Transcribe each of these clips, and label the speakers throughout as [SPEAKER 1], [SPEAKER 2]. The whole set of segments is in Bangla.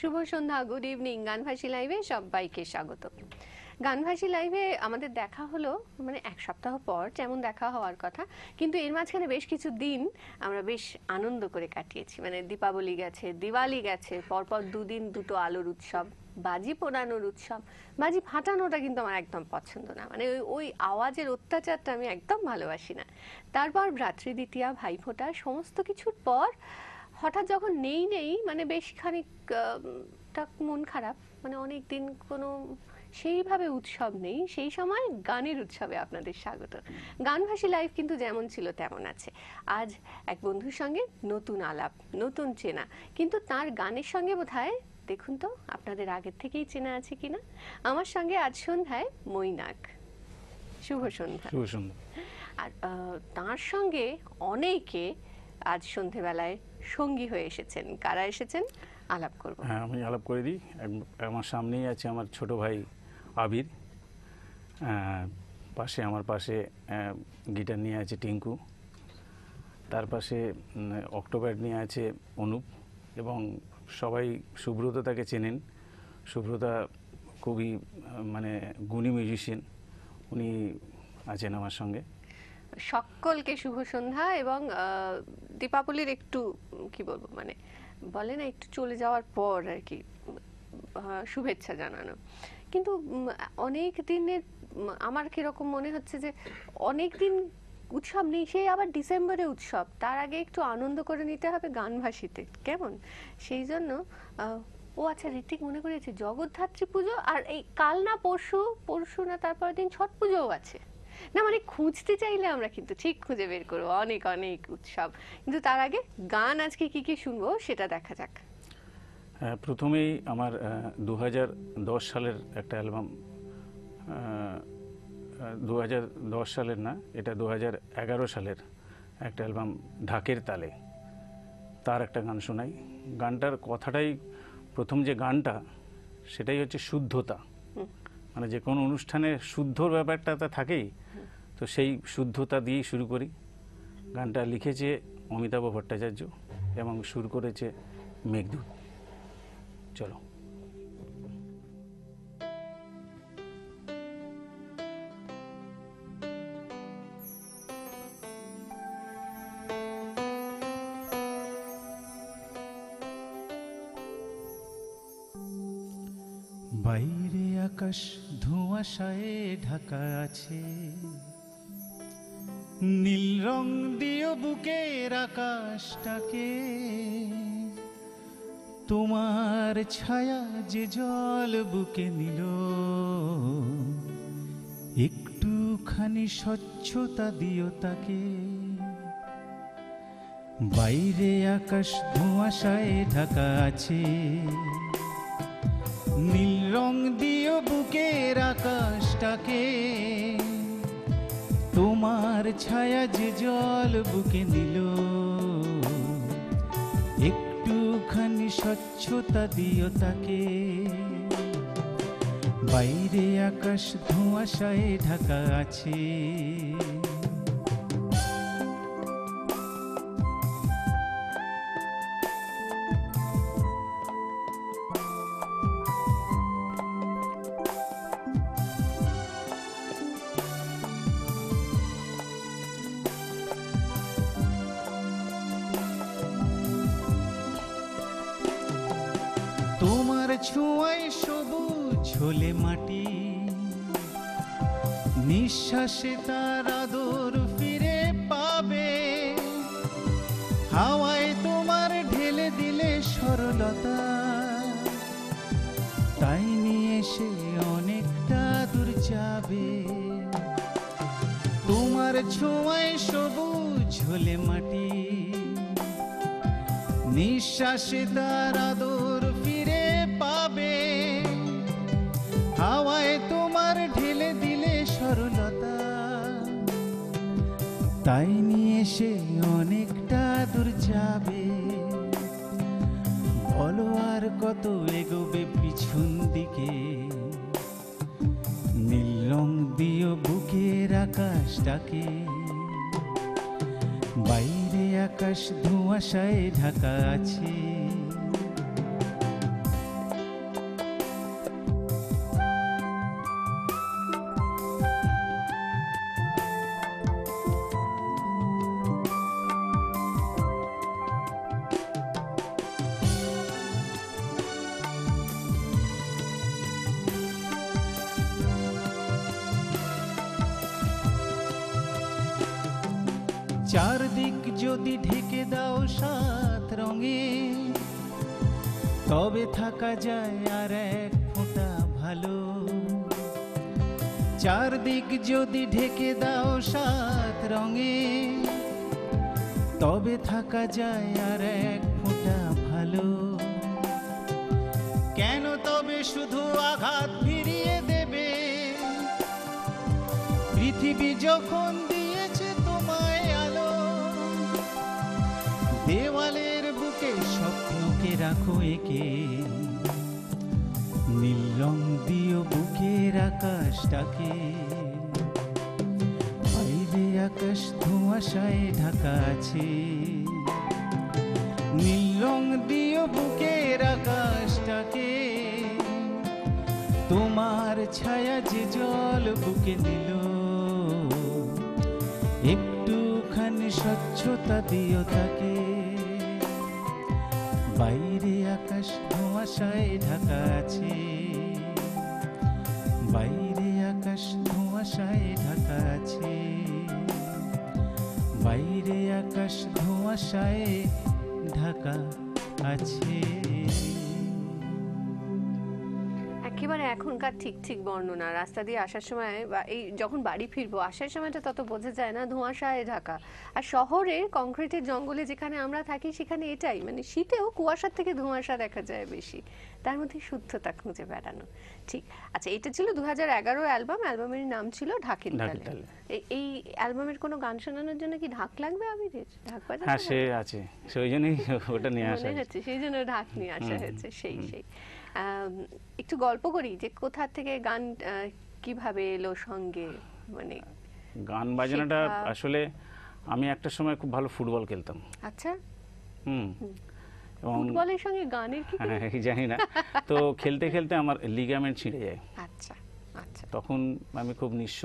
[SPEAKER 1] শুভ সন্ধ্যা, গুড ইভিনিং। গানভাসী লাইভে সবাইকে স্বাগত। গানভাসী লাইভে আমাদের দেখা হলো মানে এক সপ্তাহ পর যেমন দেখা হওয়ার কথা, কিন্তু এর মাঝখানে বেশ কিছু দিন আমরা বেশ আনন্দ করে কাটিয়েছি। মানে দীপাবলি গেছে, দিওয়ালি গেছে, পরপর দুদিন দুটো আলোর উৎসব, বাজি পোড়ানোর উৎসব। বাজি ফাটানোটা কিন্তু আমার একদম পছন্দ না, মানে ওই আওয়াজের অত্যাচারটা আমি একদম ভালোবাসি না। তারপর ভ্রাতৃদ্বিতীয়া, ভাইফোঁটা, সমস্ত কিছুর পর হঠাৎ যখন নেই নেই মানে বেশ খানিকটা মন খারাপ, মানে অনেক দিন কোনো সেইভাবে উৎসব নেই। সেই সময় গানের উৎসবে আপনাদের স্বাগত। গানভাসী লাইভ কিন্তু যেমন ছিল তেমন আছে। আজ এক বন্ধুর সঙ্গে নতুন আলাপ, নতুন চেনা, কিন্তু তার গানের সঙ্গে বোধহয় দেখুন তো আপনাদের আগের থেকেই চেনা আছে কিনা। আমার সঙ্গে আজ সন্ধ্যায় মৈনাক। শুভ সন্ধ্যা।
[SPEAKER 2] শুভ সন্ধ্যা।
[SPEAKER 1] আর তার সঙ্গে অনেকে আজ সন্ধেবেলায় সঙ্গী হয়ে এসেছেন। কারা এসেছেন আলাপ করব।
[SPEAKER 2] হ্যাঁ, আমি আলাপ করে দিই। আমার সামনেই আছে আমার ছোট ভাই আবির, আমার পাশে গিটার নিয়ে আছে টিঙ্কু, তার পাশে অক্টোপ্যাড নিয়ে আছে অনুপ, এবং সবাই সুব্রত তাকে চেনেন। সুব্রতা খুবই মানে গুণী মিউজিশিয়ান, উনি আছেন আমার সঙ্গে।
[SPEAKER 1] সকলকে শুভ সন্ধ্যা। এবং দীপাবলির একটু কি বলবো, মানে বলে না একটু চলে যাওয়ার পর আর কি শুভেচ্ছা জানানো। কিন্তু অনেক দিনের আমার কিরকম মনে হচ্ছে যে অনেক দিন উৎসব নেই, সেই আবার ডিসেম্বরে উৎসব, তার আগে একটু আনন্দ করে নিতে হবে গানভাসীতে, কেমন? সেই জন্য ও আচ্ছা, ঋত্বিক মনে করেছে জগদ্ধাত্রী পুজো, আর এই কাল না পরশু না তারপরের দিন ছট পুজোও আছে। না মানে খুঁজতে চাইলে আমরা কিন্তু ঠিক খুঁজে বের করবো অনেক অনেক উৎসব। কিন্তু তার আগে গান আজকে কি কি শুনবো সেটা দেখা যাক।
[SPEAKER 2] প্রথমেই আমার 2010 সালের একটা অ্যালবাম, 2010 সালের না, এটা 2011 সালের একটা অ্যালবাম, ঢাকের তালে, তার একটা গান শোনাই। গানটার কথাটাই, প্রথম যে গানটা সেটাই হচ্ছে শুদ্ধতা। মানে যে কোনো অনুষ্ঠানে শুদ্ধর ব্যাপারটা তা থাকেই, তো সেই শুদ্ধতা দিয়েই শুরু করি। গানটা লিখেছে অমিতাভ ভট্টাচার্য এবং সুর করেছে মেঘদূত। চলো।
[SPEAKER 3] বাইরে আকাশ ধোঁয়াশায় ঢাকা আছে, নীল রং দিও বুকের আকাশটাকে, তোমার ছায়া যে জল বুকে নিল, একটুখানি স্বচ্ছতা দিও তাকে। বাইরে আকাশ ধোঁয়াশায় ঢাকা আছে, নীল রং দিও বুকের আকাশটাকে, তোমার ছায়া যে জল বুকে নিল, একটুখানি স্বচ্ছতা দিও তাকে। বাইরে আকাশ ধোঁয়াশায় ঢাকা আছে। তোমার ছোঁয়ায় সবুজ হলে মাটি, নিঃশ্বাসে তার আদর ফিরে পাবে। হাওয়ায় তোমার ঢেলে দিলে সরলতা, তাই নিয়ে সে অনেকটা দূর যাবে। তোমার ছোঁয়ায় সবুজ হলে মাটি, নিঃশ্বাসে তার আদর ফিরে পাবে। হাওয়ায় তোমার ঢেলে দিলে সরলতা, তাই নিয়ে সে অনেকটা দূর যাবে। বলো আর কত এগোবে পিছন দিকে, নীল রং দিও বুকের আকাশটাকে। বাইরে আকাশ ধোঁয়াশায় ঢাকা আছে। চারদিক যদি ঢেকে দাও সাত রঙে, তবে থাকা যায় আর এক ফোঁটা ভালো। চারদিক যদি ঢেকে দাও সাত রঙে, তবে থাকা যায় আর এক ফোঁটা ভালো। কেন তবে শুধু আঘাত ফিরিয়ে দেবে, পৃথিবী যখন দিয়েছে তোমায় আলো। দেওয়ালের বুকে স্বপ্নকে রাখো এঁকে, নীল রং দিও বুকের আকাশটাকে। বাইরে আকাশ ধোঁয়াশায় ঢাকা আছে, নীল রং দিও বুকের আকাশটাকে। তোমার ছায়া যে জল বুকে নিল, একটুখানি স্বচ্ছতা দিও তাকে। বাইরে আকাশ ধোঁয়াশায় ঢাকা আছে, বাইরে আকাশ ধোঁয়াশায় ঢাকা আছে, বাইরে আকাশ ধোঁয়াশায় ঢাকা আছে।
[SPEAKER 1] একেবারে এখনকার ঠিক ঠিক বর্ণনা। রাস্তা দিয়ে আসার সময় বা এই যখন বাড়ি ফিরবো, আসার সময়টা তত বোঝা যায় না, ধোঁয়াশায় ঢাকা। আর শহরে কংক্রিটের জঙ্গলে যেখানে আমরা থাকি সেখানে এটাই, মানে শীতেও কুয়াশার থেকে ধোঁয়াশা দেখা যায় বেশি, তার মধ্যে শুদ্ধতা খুঁজে বেড়ানো। ঠিক। আচ্ছা, এটা ছিল 2011 অ্যালবাম, অ্যালবামের নাম ছিল ঢাকের তালে। এই অ্যালবামের কোনো গান শোনানোর জন্য কি ঢাক লাগবে আবিরের? ঢাক বাজাতে?
[SPEAKER 2] হ্যাঁ, সে আছে, সেই জন্যই ওটা নিয়ে আসা
[SPEAKER 1] মনে হচ্ছে সেই জন্য ঢাক নিয়ে আসা হয়েছে। সেই একটু গল্প করি যে কোথা থেকে গান কিভাবে এলো সঙ্গে, মানে
[SPEAKER 2] গান বাজনাটা আসলে আমি একটা সময় খুব ভালো ফুটবল খেলতাম।
[SPEAKER 1] আচ্ছা,
[SPEAKER 2] এবং
[SPEAKER 1] ফুটবলের সঙ্গে গানের কি?
[SPEAKER 2] হ্যাঁ, জানি না, তো খেলতে খেলতে আমার লিগামেন্ট ছিঁড়ে যায়।
[SPEAKER 1] আচ্ছা আচ্ছা।
[SPEAKER 2] তখন আমি খুব নিঃস্ব,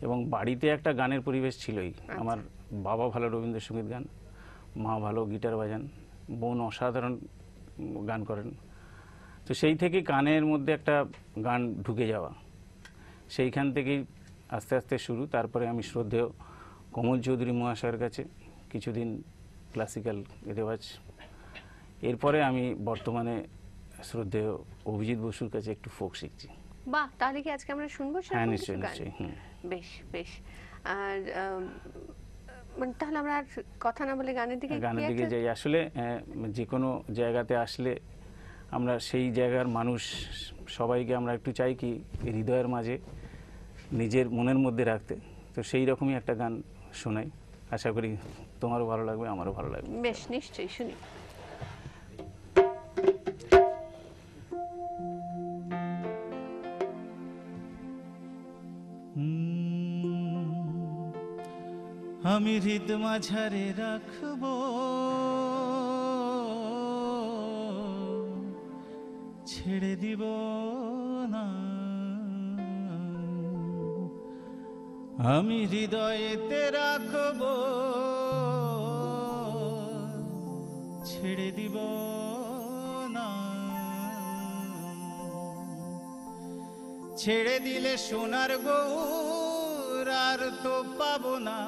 [SPEAKER 2] এবং বাড়িতে একটা গানের পরিবেশ ছিলই। আমার বাবা ভালো রবীন্দ্রসঙ্গীত গান, মা ভালো গিটার বাজান, বোন অসাধারণ গান করেন। তো সেই থেকে গানের মধ্যে একটা গান ঢুকে যাওয়া, সেইখান থেকেই আস্তে আস্তে শুরু। তারপরে আমি শ্রদ্ধেয় কমল চৌধুরী মহাশয়ের কাছে কিছুদিন ক্লাসিক্যাল রেওয়াজ, এরপরে আমি বর্তমানে শ্রদ্ধেয় অভিজিৎ বসুর কাছে একটু ফোক শিখছি।
[SPEAKER 1] বাহ, তাহলে কি আজকে আমরা শুনবো?
[SPEAKER 2] হ্যাঁ, নিশ্চয়ই নিশ্চয়ই।
[SPEAKER 1] বেশ বেশ। আর মানে তাহলে আমরা আর কথা না বলে গানের দিকে
[SPEAKER 2] যাই। আসলে যে কোনো জায়গাতে আসলে আমরা সেই জায়গার মানুষ সবাইকে আমরা একটু চাই কি হৃদয়ের মাঝে নিজের মনের মধ্যে রাখতে। তো সেই রকমই একটা গান শোনাই, আশা করি তোমারও ভালো লাগবে, আমারও ভালো লাগবে।
[SPEAKER 1] বেশ, নিশ্চয়ই শুনি।
[SPEAKER 3] আমি হৃদ মাঝারে রাখবো, ছেড়ে দিব না। আমি হৃদয়েতে রাখবো, ছেড়ে দিব না। ছেড়ে দিলে সোনার গৌর আর তো পাবো না।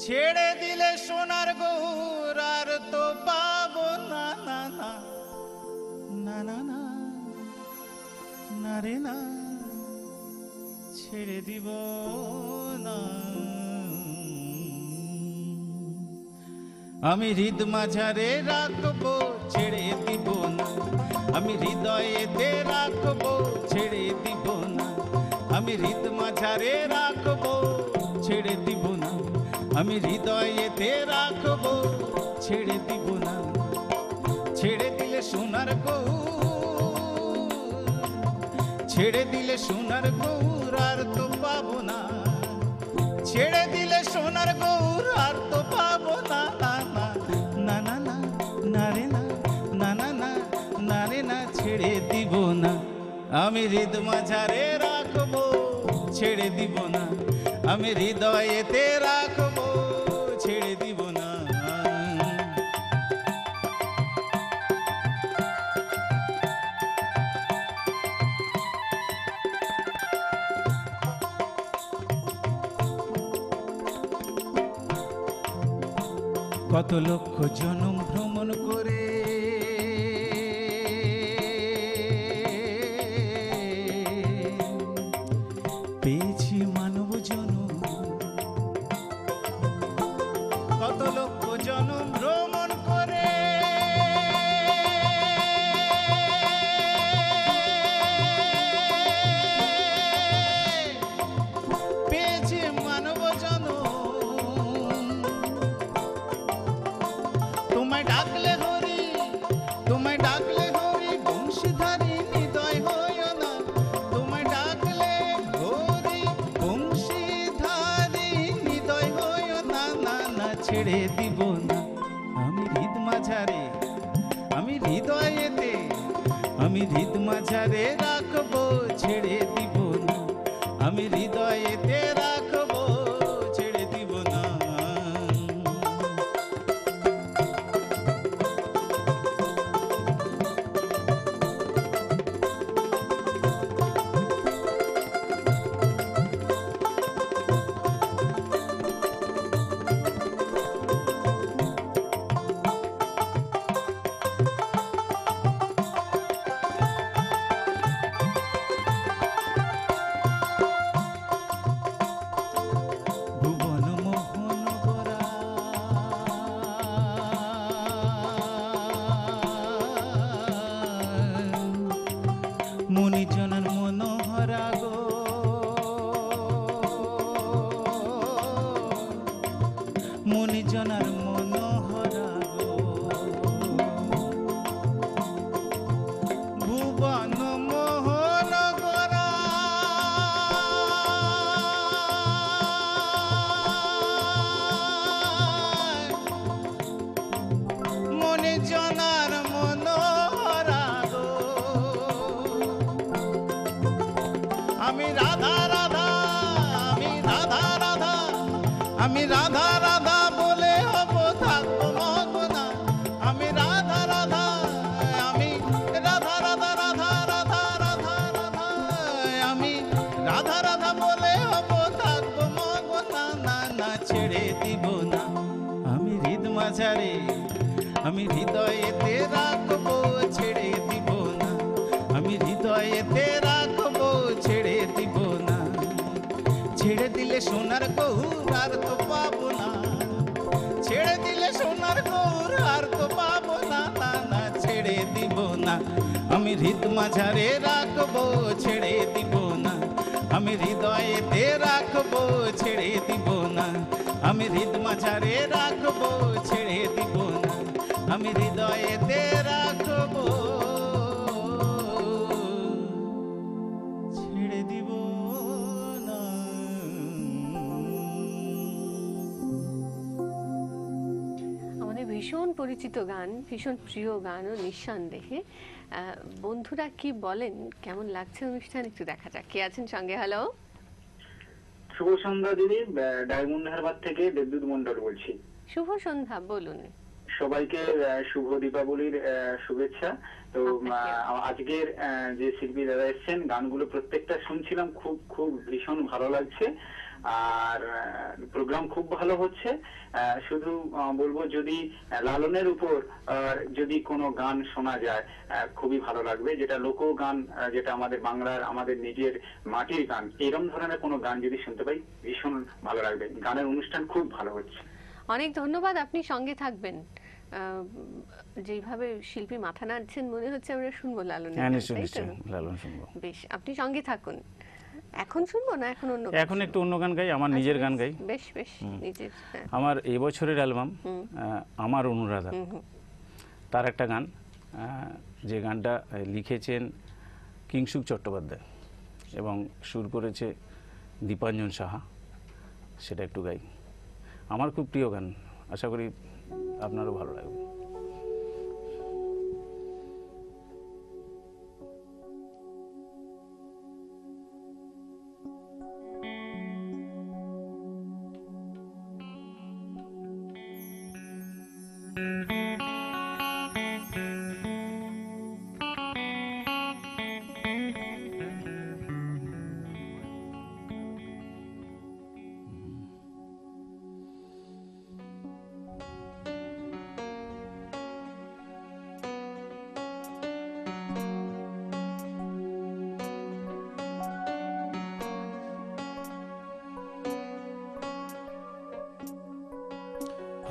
[SPEAKER 3] ছেড়ে দিলে সোনার গৌর আর তো পাবো না। না না না না না না রে না, ছেড়ে দিব না। আমি হৃদ মাঝারে রাখবো, ছেড়ে দিব না। আমি হৃদয়েতে রাখবো, ছেড়ে দিব না। আমি হৃদ মাঝারে রাখবো, ছেড়ে দিব না। আমি হৃদয়েতে রাখবো, ছেড়ে দিব না। ছেড়ে দিলে সোনার গৌর, ছেড়ে দিলে সোনার গৌর আর তো পাবো না। ছেড়ে দিলে সোনার গৌর আর তো পাবো না। না না না না রে না, না না না না রে না, ছেড়ে দিব না। আমি হৃদ মাঝারে রাখবো, ছেড়ে দিব না। আমি হৃদয়েতে রাখবো, ছেড়ে দিব না। কত লক্ষ জনম ভ্রমণ করে পেয়েছি মানব জনম, কত লক্ষ জনম ভ্রমণ করে পেয়েছি মানব জনম। তোমায় ডাকলে হরি, তোমায় ডাকলে হরি, বংশীধারী হৃদয় হইও না। তোমায় ডাকলে হরি, বংশীধারী হৃদয় হইও না। না না ছেড়ে দিব না আমি হৃদ মাঝারে, আমি হৃদয়েতে, আমি হৃদ মাঝারে রাখবো, ছেড়ে দিব না আমি হৃদয়েতে রাখবো, ছেড়ে দিব না। ভুবন মোহন গোরা মুনিজনের মনোহরা গো, মুনিজনের মনোহরা গো, ভুবন মোহন গোরা মনে জনার মনোহরা গো, আমি রাধা রাধা, আমি রাধা রাধা, আমি রাধা রাধা বলে হব থাকবো মগনা। আমি রাধা রাধা, আমি রাধা রাধা, রাধা রাধা, রাধা রাধা, আমি রাধা রাধা বলে হব থাকবো মগনা। না না ছেড়ে দিব না আমি হৃদ মাঝারে, আমি হৃদয়েতে রাখবো, ছেড়ে দিব না আমি হৃদয়েতে রাখবো, ছেড়ে দিব না। ছেড়ে দিলে সোনার গৌর আর তো পাবো না, ছেড়ে দিলে সোনার গৌর আর তো পাবো না। না না ছেড়ে দিব না আমি হৃদ মাঝারে রাখবো, ছেড়ে দিব না আমি হৃদয়েতে রাখবো, ছেড়ে দিব না আমি হৃদ মাঝারে রাখবো, ছেড়ে দিব না আমি হৃদয়েতে রাখবো, ছেড়ে দিব না।
[SPEAKER 1] আমাদের ভীষণ পরিচিত গান, ভীষণ প্রিয় গানও নিঃসন্দেহে। বন্ধুরা কি বলেন, কেমন লাগছে অনুষ্ঠান একটু দেখা যাক। কে আছেন সঙ্গে? হ্যালো,
[SPEAKER 4] শুভ সন্ধ্যা দিদি, ডায়মন্ড হারবার থেকে দেবদূত মন্ডল বলছি।
[SPEAKER 1] শুভ সন্ধ্যা, বলুন।
[SPEAKER 4] সবাইকে শুভ দীপাবলির শুভেচ্ছা। তো আজকের যে শিল্পী দাদা এসছেন, গানগুলো প্রত্যেকটা শুনছিলাম, খুব খুব ভীষণ ভালো লাগছে। আর প্রোগ্রাম খুব ভালো হচ্ছে। শুধু বলবো, যদি লালনের উপর যদি কোনো গান শোনা যায় খুবই ভালো লাগবে, যেটা লোক গান, যেটা আমাদের বাংলার, আমাদের নিজের মাটির গান, এরকম ধরনের কোনো গান যদি শুনতে পাই ভীষণ ভালো লাগবে। গানের অনুষ্ঠান খুব ভালো হচ্ছে।
[SPEAKER 1] অনেক ধন্যবাদ, আপনি সঙ্গে থাকবেন। যেভাবে শিল্পী মাথা নাড়ছেন, মনে হচ্ছে আমরা শুনবো লালনের
[SPEAKER 2] হ্যাঁ
[SPEAKER 1] গান,
[SPEAKER 2] নিশ্চয়ই
[SPEAKER 1] তাই তো?
[SPEAKER 2] নিশ্চয়ই লালন শুনবো।
[SPEAKER 1] বেশ, আপনি সঙ্গে থাকুন। এখন শুনবো না এখন অন্য
[SPEAKER 2] এখন একটু অন্য গান গাই, আমার নিজের গান গাই।
[SPEAKER 1] বেশ বেশ, নিজের। হ্যাঁ।
[SPEAKER 2] আমার এই বছরের অ্যালবাম আমার অনুরাধা, তার একটা গান, যে গানটা লিখেছেন কিংসুক চট্টোপাধ্যায় এবং সুর করেছে দীপাঞ্জন সাহা, সেটা একটু গাই। আমার খুব প্রিয় গান, আশা করি আপনারও ভালো লাগবে।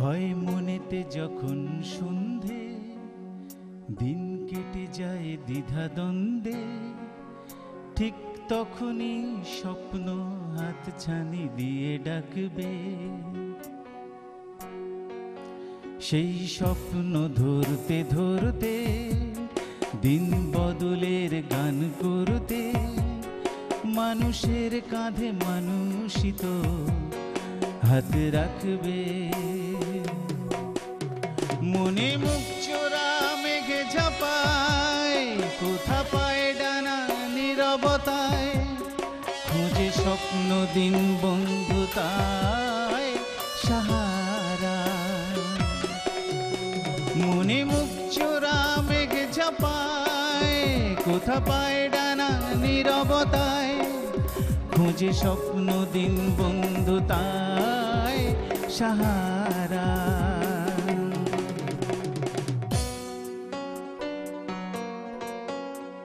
[SPEAKER 3] হয় মনেতে যখন সন্ধে, দিন কেটে যায় দ্বিধা দ্বন্দ্বে, ঠিক তখনই স্বপ্ন হাত ছানি দিয়ে ডাকবে। সেই স্বপ্ন ধরতে ধরতে, দিন বদলের গান করতে, মানুষের কাঁধে মানুষই তো হাত রাখবে। মনে মুখ চোরা মেঘে ঝাপায়, কোথা পায় ডানা নীরবতায়, খুঁজে স্বপ্ন দিন বন্ধুতায় সাহারা। মনে মুখ চোরা মেঘে ঝাপায়, কোথা পায় ডানা নীরবতায়, খুঁজে স্বপ্ন দিন বন্ধুতায় সাহারা।